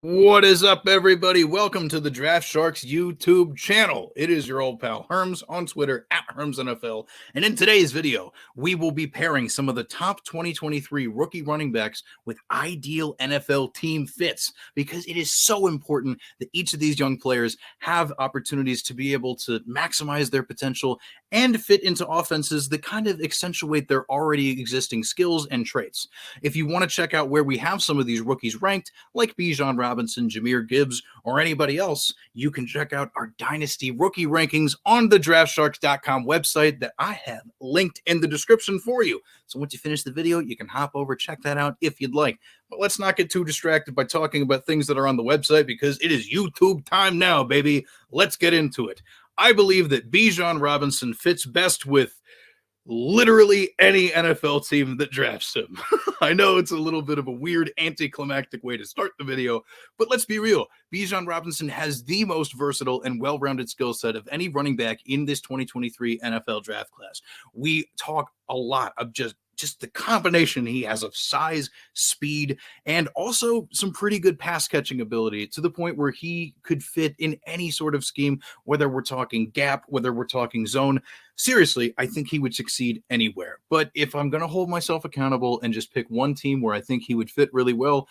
What is up, everybody? Welcome to the Draft Sharks YouTube channel. It is your old pal Herms on Twitter at HermsNFL. And in today's video, we will be pairing some of the top 2023 rookie running backs with ideal NFL team fits, because it is so important that each of these young players have opportunities to be able to maximize their potential and fit into offenses that kind of accentuate their already existing skills and traits. If you want to check out where we have some of these rookies ranked, like Bijan Robinson, Jamir Gibbs, or anybody else, you can check out our Dynasty rookie rankings on the DraftSharks.com website that I have linked in the description for you. So once you finish the video, you can hop over, check that out if you'd like. But let's not get too distracted by talking about things that are on the website, because it is YouTube time now, baby. Let's get into it. I believe that Bijan Robinson fits best with literally any NFL team that drafts him. I know it's a little bit of a weird anticlimactic way to start the video, but let's be real. Bijan Robinson has the most versatile and well-rounded skill set of any running back in this 2023 NFL draft class. We talk a lot of just the combination he has of size, speed, and also some pretty good pass catching ability, to the point where he could fit in any sort of scheme, whether we're talking gap, whether we're talking zone. Seriously, I think he would succeed anywhere. But if I'm going to hold myself accountable and just pick one team where I think he would fit really well,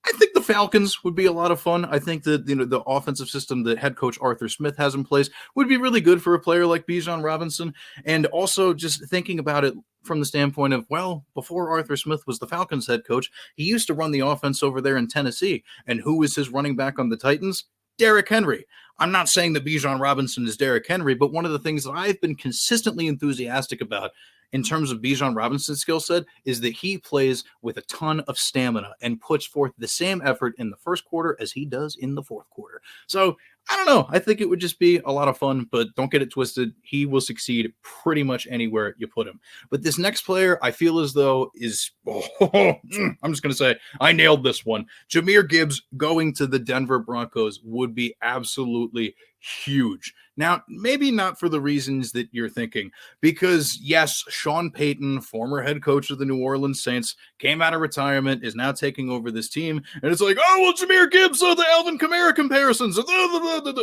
I think the Falcons would be a lot of fun. I think that the offensive system that head coach Arthur Smith has in place would be really good for a player like Bijan Robinson. And also just thinking about it from the standpoint of, well, before Arthur Smith was the Falcons head coach, he used to run the offense over there in Tennessee. And who was his running back on the Titans? Derrick Henry. I'm not saying that Bijan Robinson is Derrick Henry, but one of the things that I've been consistently enthusiastic about in terms of Bijan Robinson's skill set is that he plays with a ton of stamina and puts forth the same effort in the first quarter as he does in the fourth quarter. So I don't know. I think it would just be a lot of fun, but don't get it twisted. He will succeed pretty much anywhere you put him. But this next player, I feel as though I'm just going to say, I nailed this one. Jamir Gibbs going to the Denver Broncos would be absolutely huge. Now, maybe not for the reasons that you're thinking, because yes, Sean Payton, former head coach of the New Orleans Saints, came out of retirement, is now taking over this team, and it's like, oh, well, Jamir Gibbs, the Alvin Kamara comparisons.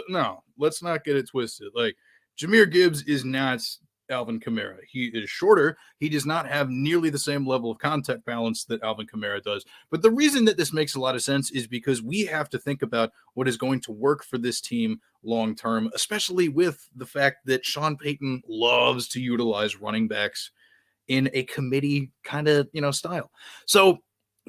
No, let's not get it twisted. Like, Jamir Gibbs is not Alvin Kamara. He is shorter. He does not have nearly the same level of contact balance that Alvin Kamara does. But the reason that this makes a lot of sense is because we have to think about what is going to work for this team long term, especially with the fact that Sean Payton loves to utilize running backs in a committee kind of, style. So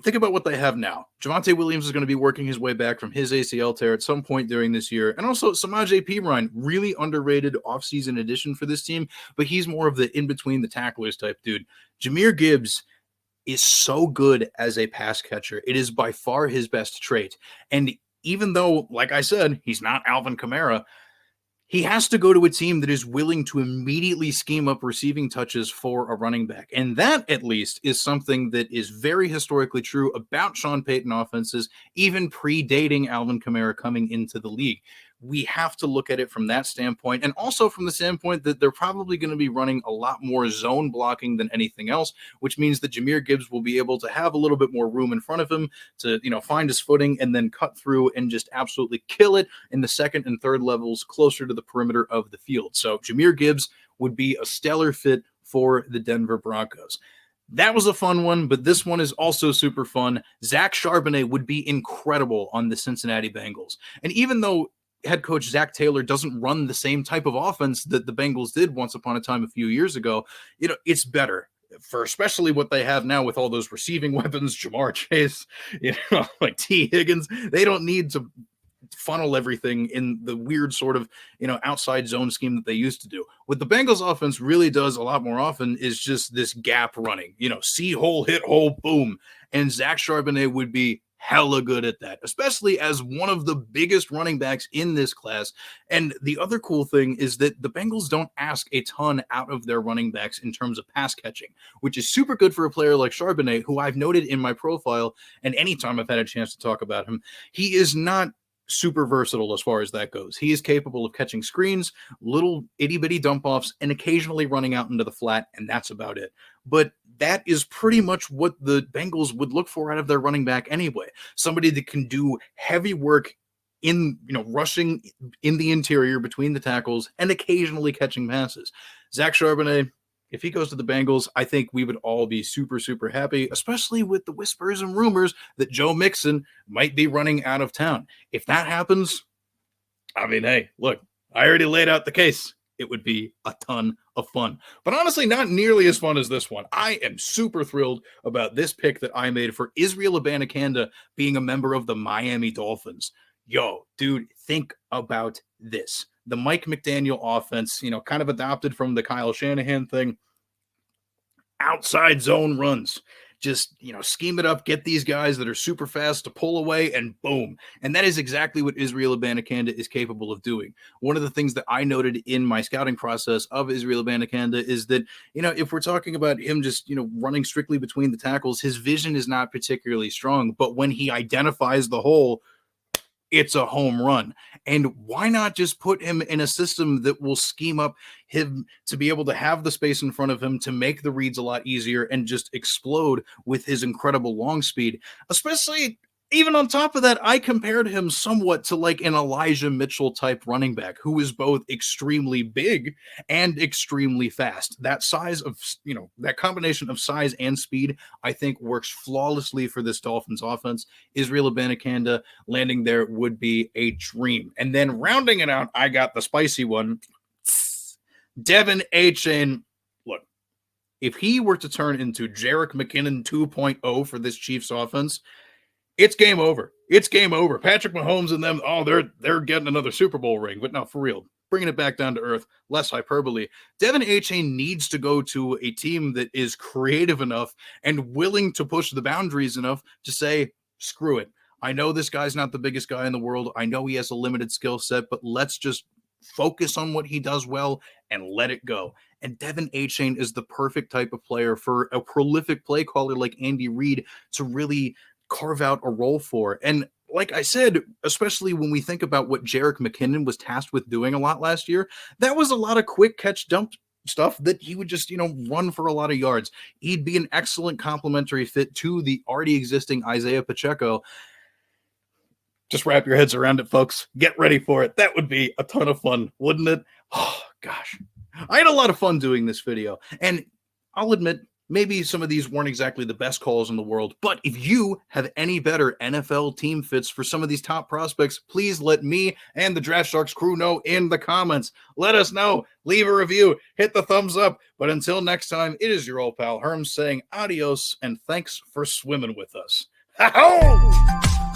think about what they have now. Javonte Williams is going to be working his way back from his ACL tear at some point during this year. And also Samaje Perine, really underrated offseason addition for this team, but he's more of the in-between the tacklers type dude. Jamir Gibbs is so good as a pass catcher. It is by far his best trait. And even though, like I said, he's not Alvin Kamara, he has to go to a team that is willing to immediately scheme up receiving touches for a running back. And that, at least, is something that is very historically true about Sean Payton offenses, even predating Alvin Kamara coming into the league. We have to look at it from that standpoint, and also from the standpoint that they're probably going to be running a lot more zone blocking than anything else, which means that Jamir Gibbs will be able to have a little bit more room in front of him to, find his footing and then cut through and just absolutely kill it in the second and third levels closer to the perimeter of the field. So Jamir Gibbs would be a stellar fit for the Denver Broncos. That was a fun one, but this one is also super fun. Zach Charbonnet would be incredible on the Cincinnati Bengals. And even though head coach Zach Taylor doesn't run the same type of offense that the Bengals did once upon a time a few years ago, it's better for especially what they have now with all those receiving weapons, Jamar Chase, like T. Higgins. They don't need to funnel everything in the weird sort of, outside zone scheme that they used to do. What the Bengals offense really does a lot more often is just this gap running, see hole, hit hole, boom. And Zach Charbonnet would be hella good at that, especially as one of the biggest running backs in this class. And the other cool thing is that the Bengals don't ask a ton out of their running backs in terms of pass catching, which is super good for a player like Charbonnet, who I've noted in my profile, and anytime I've had a chance to talk about him, he is not super versatile as far as that goes. He is capable of catching screens, little itty-bitty dump-offs, and occasionally running out into the flat, and that's about it. But that is pretty much what the Bengals would look for out of their running back anyway. Somebody that can do heavy work in, rushing in the interior between the tackles and occasionally catching passes. Zach Charbonnet, if he goes to the Bengals, I think we would all be super, super happy, especially with the whispers and rumors that Joe Mixon might be running out of town. If that happens, I mean, hey, look, I already laid out the case. It would be a ton of fun. But honestly, not nearly as fun as this one. I am super thrilled about this pick that I made for Israel Abanikanda being a member of the Miami Dolphins. Yo, dude, think about this. The Mike McDaniel offense, kind of adopted from the Kyle Shanahan thing. Outside zone runs. Just, scheme it up, get these guys that are super fast to pull away, and boom. And that is exactly what Israel Abanikanda is capable of doing. One of the things that I noted in my scouting process of Israel Abanikanda is that, if we're talking about him just, running strictly between the tackles, his vision is not particularly strong. But when he identifies the hole, it's a home run. And why not just put him in a system that will scheme up him to be able to have the space in front of him to make the reads a lot easier and just explode with his incredible long speed, especially even on top of that, I compared him somewhat to like an Elijah Mitchell type running back who is both extremely big and extremely fast. That size of, that combination of size and speed, I think works flawlessly for this Dolphins offense. Israel Abanikanda landing there would be a dream. And then rounding it out, I got the spicy one. Devin Acker. Look, if he were to turn into Jerick McKinnon 2.0 for this Chiefs offense, it's game over. It's game over. Patrick Mahomes and them, they're getting another Super Bowl ring. But no, for real, bringing it back down to earth, less hyperbole. Devin Acker needs to go to a team that is creative enough and willing to push the boundaries enough to say, screw it. I know this guy's not the biggest guy in the world. I know he has a limited skill set, but let's just focus on what he does well and let it go. And Devin Acker is the perfect type of player for a prolific play caller like Andy Reid to really carve out a role for. And like I said, especially when we think about what Jerick McKinnon was tasked with doing a lot last year, that was a lot of quick catch dump stuff that he would just, run for a lot of yards. He'd be an excellent complementary fit to the already existing Isaiah Pacheco. Just wrap your heads around it, folks. Get ready for it. That would be a ton of fun, wouldn't it? Oh, gosh. I had a lot of fun doing this video, and I'll admit, maybe some of these weren't exactly the best calls in the world, but if you have any better NFL team fits for some of these top prospects, please let me and the Draft Sharks crew know in the comments. Let us know. Leave a review. Hit the thumbs up. But until next time, it is your old pal Herms saying adios and thanks for swimming with us. Ha-ho!